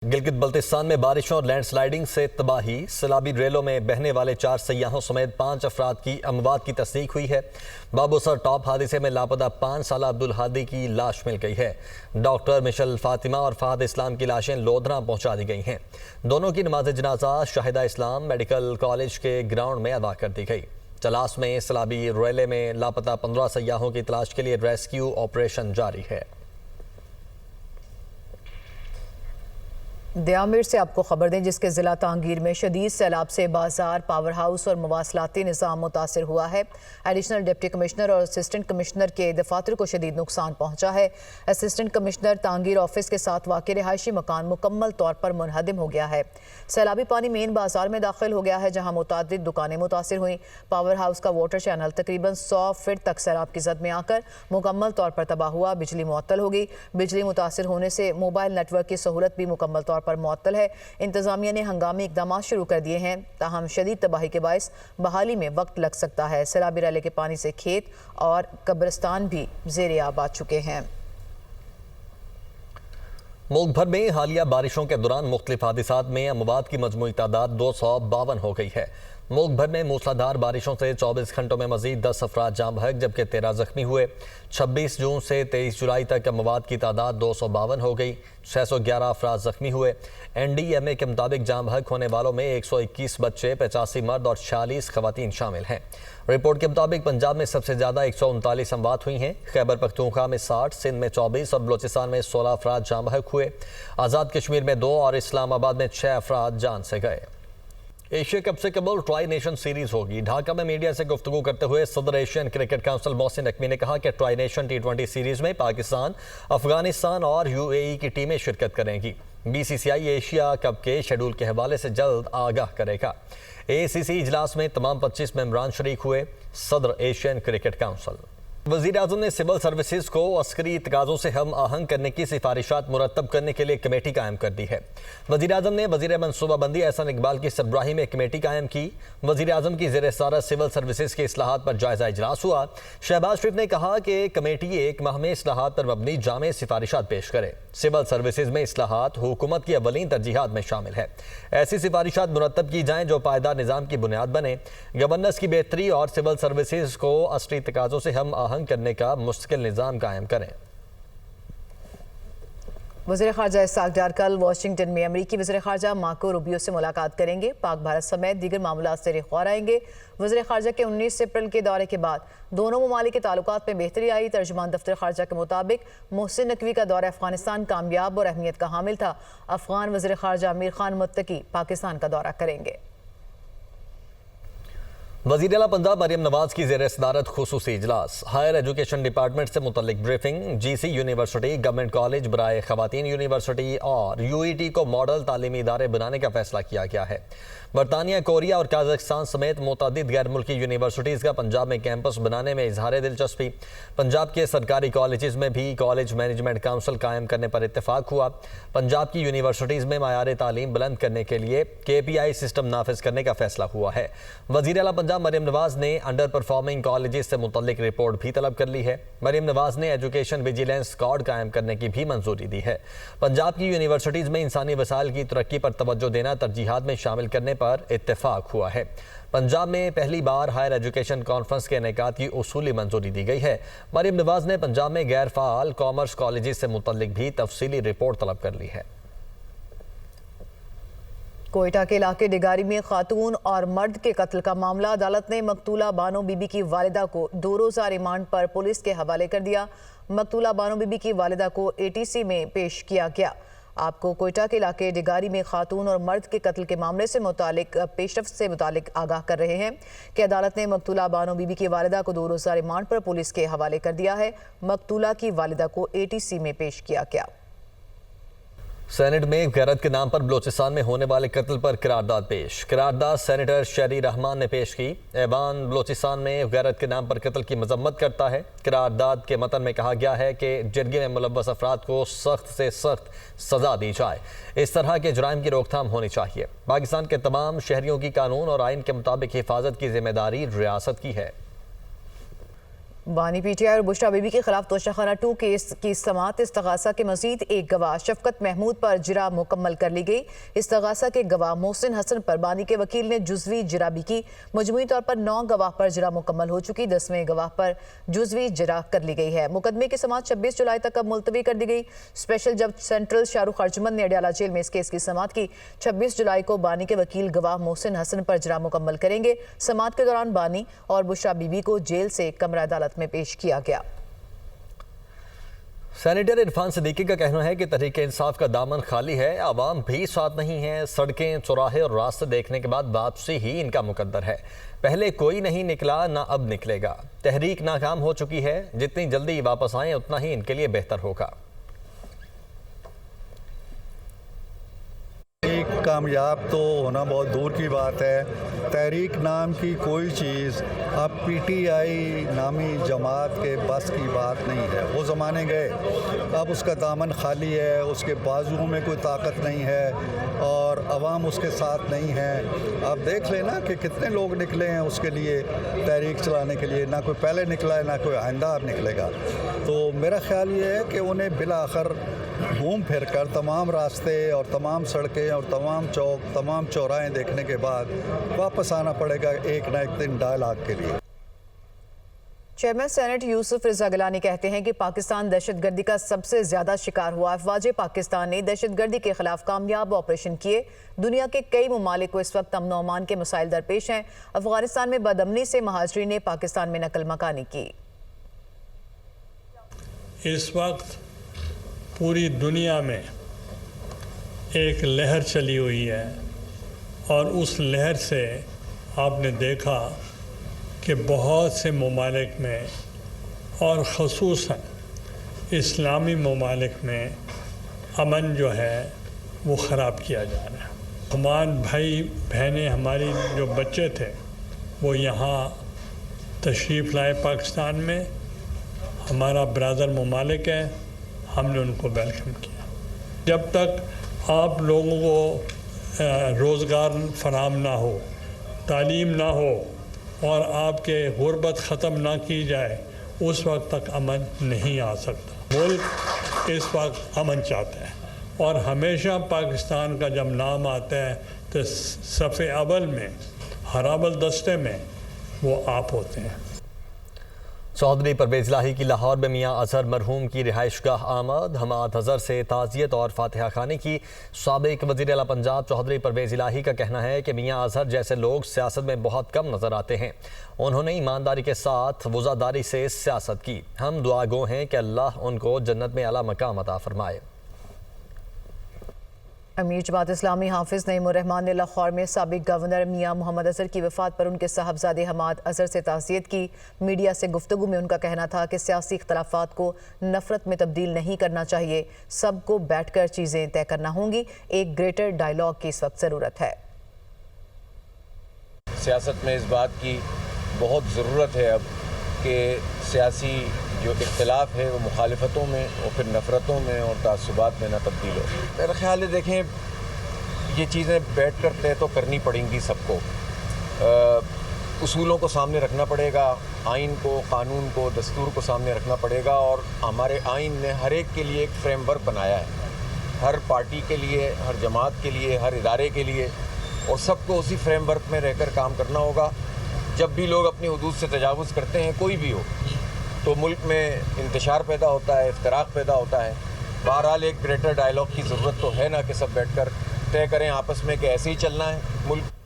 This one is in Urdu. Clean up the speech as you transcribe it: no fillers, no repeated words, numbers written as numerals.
گلگت بلتستان میں بارشوں اور لینڈ سلائیڈنگ سے تباہی، سیلابی ریلوں میں بہنے والے 4 سیاحوں سمیت 5 افراد کی اموات کی تصدیق ہوئی ہے۔ بابوسر ٹاپ حادثے میں لاپتہ 5 سالہ عبدالہادی کی لاش مل گئی ہے۔ ڈاکٹر مشل فاطمہ اور فہد اسلام کی لاشیں لودھنا پہنچا دی گئی ہیں۔ دونوں کی نماز جنازہ شاہدہ اسلام میڈیکل کالج کے گراؤنڈ میں ادا کر دی گئی۔ چلاس میں سیلابی ریلے میں لاپتہ 15 سیاحوں کی تلاش کے لیے ریسکیو آپریشن جاری ہے۔ دیامیر سے آپ کو خبر دیں، جس کے ضلع تانگیر میں شدید سیلاب سے بازار، پاور ہاؤس اور مواصلاتی نظام متاثر ہوا ہے۔ ایڈیشنل ڈپٹی کمشنر اور اسسٹنٹ کمشنر کے دفاتر کو شدید نقصان پہنچا ہے۔ اسسٹنٹ کمشنر تانگیر آفس کے ساتھ واقع رہائشی مکان مکمل طور پر منہدم ہو گیا ہے۔ سیلابی پانی مین بازار میں داخل ہو گیا ہے، جہاں متعدد دکانیں متاثر ہوئیں۔ پاور ہاؤس کا واٹر چینل تقریباً 100 فٹ تک سیلاب کی زد میں آ کر مکمل طور پر تباہ ہوا۔ بجلی معطل ہو گئی۔ بجلی متاثر ہونے سے موبائل نیٹ ورک کی سہولت بھی مکمل طور پر معطل ہے۔ انتظامیہ نے ہنگامی اقدامات شروع کر دیے ہیں، تاہم شدید تباہی کے باعث بحالی میں وقت لگ سکتا ہے۔ سیلابی ریلے کے پانی سے کھیت اور قبرستان بھی زیر آب آ چکے ہیں۔ ملک بھر میں حالیہ بارشوں کے دوران مختلف حادثات میں اموات کی مجموعی تعداد 252 ہو گئی ہے۔ ملک بھر میں موسلادھار بارشوں سے 24 گھنٹوں میں مزید 10 افراد جاں بحق جبکہ 13 زخمی ہوئے۔ 26 جون سے 23 جولائی تک اموات کی تعداد 252 ہو گئی، 611 افراد زخمی ہوئے۔ NDMA کے مطابق جاں بحق ہونے والوں میں 121 بچے، 85 مرد اور 46 خواتین شامل ہیں۔ رپورٹ کے مطابق پنجاب میں سب سے زیادہ 139 اموات ہوئی ہیں۔ خیبر پختونخوا میں 60، سندھ میں 24 اور بلوچستان میں 16 افراد جاں بحق ہوئے۔ آزاد کشمیر میں 2 اور اسلام آباد میں 6 افراد جان سے گئے۔ ایشیا کپ سے قبل ٹرائی نیشن سیریز ہوگی۔ ڈھاکہ میں میڈیا سے گفتگو کرتے ہوئے صدر Asian cricket council Mohsin Naqvi نے کہا کہ ٹرائی نیشن T20 سیریز میں پاکستان، افغانستان اور UAE کی ٹیمیں شرکت کریں گی۔ BCCI ایشیا کپ کے شیڈول کے حوالے سے جلد آگاہ کرے گا۔ ACC اجلاس میں تمام 25 ممبران شریک ہوئے۔ صدر ایشین کرکٹ کونسل وزیراعظم نے سول سروسز کو عسکری تقاضوں سے ہم آہنگ کرنے کی سفارشات مرتب کرنے کے لیے کمیٹی قائم کر دی ہے۔ وزیراعظم نے وزیر منصوبہ بندی احسن اقبال کی سربراہی میں کمیٹی قائم کی۔ وزیراعظم کی زیر صدارت سول سروسز کی اصلاحات پر جائزہ اجلاس ہوا۔ شہباز شریف نے کہا کہ کمیٹی ایک ماہ میں اصلاحات پر مبنی جامع سفارشات پیش کرے۔ سول سروسز میں اصلاحات حکومت کی اولین ترجیحات میں شامل ہے۔ ایسی سفارشات مرتب کی جائیں جو پائیدار نظام کی بنیاد بنے، گورننس کی بہتری اور سول سروسز کو عصری تقاضوں سے ہم آہنگ کرنے کا مستقل نظام قائم کریں۔ وزیر خارجہ اسحاق ڈار کل واشنگٹن میں امریکی وزیر خارجہ مارکو روبیو سے ملاقات کریں گے۔ پاک بھارت سمیت دیگر معاملات سے رخوار آئیں گے۔ وزیر خارجہ کے 19 اپریل کے دورے کے بعد دونوں ممالک کے تعلقات میں بہتری آئی۔ ترجمان دفتر خارجہ کے مطابق محسن نقوی کا دورہ افغانستان کامیاب اور اہمیت کا حامل تھا۔ افغان وزیر خارجہ امیر خان متقی پاکستان کا دورہ کریں گے۔ وزیر اعلیٰ پنجاب مریم نواز کی زیر صدارت خصوصی اجلاس۔ ہائر ایجوکیشن ڈپارٹمنٹ سے متعلق briefing. GC university, government college برائے خواتین یونیورسٹی اور UET کو ماڈل تعلیمی ادارے بنانے کا فیصلہ کیا گیا ہے۔ برطانیہ، کوریا اور قازقستان سمیت متعدد غیر ملکی یونیورسٹیز کا پنجاب میں کیمپس بنانے میں اظہار دلچسپی۔ پنجاب کے سرکاری کالجز میں بھی کالج مینجمنٹ کونسل قائم کرنے پر اتفاق ہوا۔ پنجاب کی یونیورسٹیز میں معیار تعلیم بلند کرنے کے لیے KPI سسٹم نافذ کرنے کا فیصلہ ہوا ہے۔ وزیر اعلیٰ پنجاب مریم نواز نے انڈر پرفارمنگ کالجز سے متعلق رپورٹ بھی طلب کر لی ہے۔ مریم نواز نے ایجوکیشن ویجیلنس اسکواڈ قائم کرنے کی بھی منظوری دی ہے۔ پنجاب کی یونیورسٹیز میں انسانی وسائل کی ترقی پر توجہ دینا ترجیحات میں شامل کرنے پر اتفاق ہوا ہے۔ پنجاب میں پہلی بار ہائر ایجوکیشن کانفرنس کے انعقاد کی اصولی منظوری دی گئی ہے۔ مریم نواز نے پنجاب میں غیر فعال کامرس کالجز سے متعلق بھی تفصیلی رپورٹ طلب کر لی ہے۔ کوئٹہ کے علاقے ڈگاری میں خاتون اور مرد کے قتل کا معاملہ، عدالت نے مقتولہ بانو بی بی کی والدہ کو 2 روزہ ریمانڈ پر پولیس کے حوالے کر دیا۔ مقتولہ بانو بی بی کی والدہ کو ATC میں پیش کیا گیا۔ آپ کو کوئٹہ کے علاقے ڈگاری میں خاتون اور مرد کے قتل کے معاملے سے متعلق پیشرفت سے متعلق آگاہ کر رہے ہیں کہ عدالت نے مقتولہ بانو بی بی کی والدہ کو 2 روزہ ریمانڈ پر پولیس کے حوالے کر دیا ہے۔ مقتولہ کی والدہ کو ATC میں پیش کیا گیا۔ سینٹ میں غیرت کے نام پر بلوچستان میں ہونے والے قتل پر قرارداد پیش۔ قرارداد سینیٹر شہری رحمان نے پیش کی۔ ایوان بلوچستان میں غیرت کے نام پر قتل کی مذمت کرتا ہے۔ قرارداد کے متن میں کہا گیا ہے کہ جرگے میں ملوث افراد کو سخت سے سخت سزا دی جائے۔ اس طرح کے جرائم کی روک تھام ہونی چاہیے۔ پاکستان کے تمام شہریوں کی قانون اور آئین کے مطابق حفاظت کی ذمہ داری ریاست کی ہے۔ بانی پی ٹی آئی اور بشرا بی بی کے خلاف توشہ 2 کیس کی سماعت استغاثہ کے مزید ایک گواہ شفقت محمود پر جرح مکمل کر لی گئی۔ استغاثہ کے گواہ محسن حسن پر بانی کے وکیل نے جزوی جرح بھی کی۔ مجموعی طور پر 9 گواہ پر جرح مکمل ہو چکی، 10ویں گواہ پر جزوی جرح کر لی گئی ہے۔ مقدمے کی سماعت 26 جولائی تک اب ملتوی کر دی گئی۔ اسپیشل جج سینٹرل شاہ رخ ارجمن نے اڈیالہ جیل میں اس کیس کی سماعت کی۔ 26 جولائی کو بانی کے وکیل گواہ محسن حسن پر جرح مکمل کریں گے۔ سماعت کے دوران بانی اور بشرا بی بی کو جیل سے کمرہ عدالت میں پیش کیا گیا۔ سینیٹر عرفان صدیقی کا کہنا ہے کہ تحریک انصاف کا دامن خالی ہے، عوام بھی ساتھ نہیں ہے، سڑکیں، چوراہے اور راستے دیکھنے کے بعد واپسی ہی ان کا مقدر ہے۔ پہلے کوئی نہیں نکلا، نہ اب نکلے گا۔ تحریک ناکام ہو چکی ہے، جتنی جلدی واپس آئیں اتنا ہی ان کے لیے بہتر ہوگا۔ کامیاب تو ہونا بہت دور کی بات ہے۔ تحریک نام کی کوئی چیز اب پی ٹی آئی نامی جماعت کے بس کی بات نہیں ہے۔ وہ زمانے گئے، اب اس کا دامن خالی ہے، اس کے بازوؤں میں کوئی طاقت نہیں ہے اور عوام اس کے ساتھ نہیں ہے۔ آپ دیکھ لیں نا کہ کتنے لوگ نکلے ہیں اس کے لیے، تحریک چلانے کے لیے۔ نہ کوئی پہلے نکلا ہے، نہ کوئی آئندہ اب نکلے گا۔ تو میرا خیال یہ ہے کہ انہیں بالآخر گھوم پھر کر تمام راستے اور تمام سڑکیں اور تمام چوک، تمام چوراہیں دیکھنے کے بعد واپس آنا پڑے گا ایک نہ ایک دن ڈائیلاگ کے لیے۔ چیئرمین سینٹ یوسف رضا گیلانی کہتے ہیں کہ پاکستان دہشت گردی کا سب سے زیادہ شکار ہوا۔ افواج پاکستان نے دہشت گردی کے خلاف کامیاب آپریشن کیے۔ دنیا کے کئی ممالک کو اس وقت امن و امان کے مسائل درپیش ہیں۔ افغانستان میں بدامنی سے مہاجرین نے پاکستان میں نقل مکانی کی۔ اس وقت پوری دنیا میں ایک لہر چلی ہوئی ہے اور اس لہر سے آپ نے دیکھا کہ بہت سے ممالک میں اور خصوصاً اسلامی ممالک میں امن جو ہے وہ خراب کیا جا رہا ہے۔ تمام بھائی بہنیں ہماری جو بچے تھے وہ یہاں تشریف لائے پاکستان میں، ہمارا برادر ممالک ہے، ہم نے ان کو ویلکم کیا۔ جب تک آپ لوگوں کو روزگار فراہم نہ ہو، تعلیم نہ ہو اور آپ کے غربت ختم نہ کی جائے، اس وقت تک امن نہیں آ سکتا۔ ملک اس وقت امن چاہتا ہے اور ہمیشہ پاکستان کا جب نام آتا ہے تو صف اول میں، ہراول دستے میں وہ آپ ہوتے ہیں۔ چودھری پرویز الہی کی لاہور میں میاں اظہر مرحوم کی رہائش گاہ آمد۔ حماد اظہر سے تعزیت اور فاتحہ خوانی کی۔ سابق وزیر اعلیٰ پنجاب چودھری پرویز الہی کا کہنا ہے کہ میاں اظہر جیسے لوگ سیاست میں بہت کم نظر آتے ہیں۔ انہوں نے ایمانداری کے ساتھ وزاداری سے سیاست کی۔ ہم دعا گو ہیں کہ اللہ ان کو جنت میں اعلیٰ مقام عطا فرمائے۔ امیر جماعت اسلامی حافظ نعیم الرحمان نے لاہور میں سابق گورنر میاں محمد اظہر کی وفات پر ان کے صاحبزادے حماد اظہر سے تعزیت کی۔ میڈیا سے گفتگو میں ان کا کہنا تھا کہ سیاسی اختلافات کو نفرت میں تبدیل نہیں کرنا چاہیے، سب کو بیٹھ کر چیزیں طے کرنا ہوں گی۔ ایک گریٹر ڈائیلاگ کی اس وقت ضرورت ہے۔ سیاست میں اس بات کی بہت ضرورت ہے اب کہ سیاسی جو اختلاف ہے وہ مخالفتوں میں اور پھر نفرتوں میں اور تعصبات میں نہ تبدیل ہو۔ میرا خیال ہے دیکھیں یہ چیزیں بیٹھ کر طے تو کرنی پڑیں گی سب کو، اصولوں کو سامنے رکھنا پڑے گا، آئین کو، قانون کو، دستور کو سامنے رکھنا پڑے گا، اور ہمارے آئین نے ہر ایک کے لیے ایک فریم ورک بنایا ہے، ہر پارٹی کے لیے، ہر جماعت کے لیے، ہر ادارے کے لیے، اور سب کو اسی فریم ورک میں رہ کر کام کرنا ہوگا۔ جب بھی لوگ اپنی حدود سے تجاوز کرتے ہیں، کوئی بھی ہو، تو ملک میں انتشار پیدا ہوتا ہے، افتراق پیدا ہوتا ہے۔ بہرحال ایک گریٹر ڈائیلاگ کی ضرورت تو ہے نا کہ سب بیٹھ کر طے کریں آپس میں کہ ایسے ہی چلنا ہے ملک۔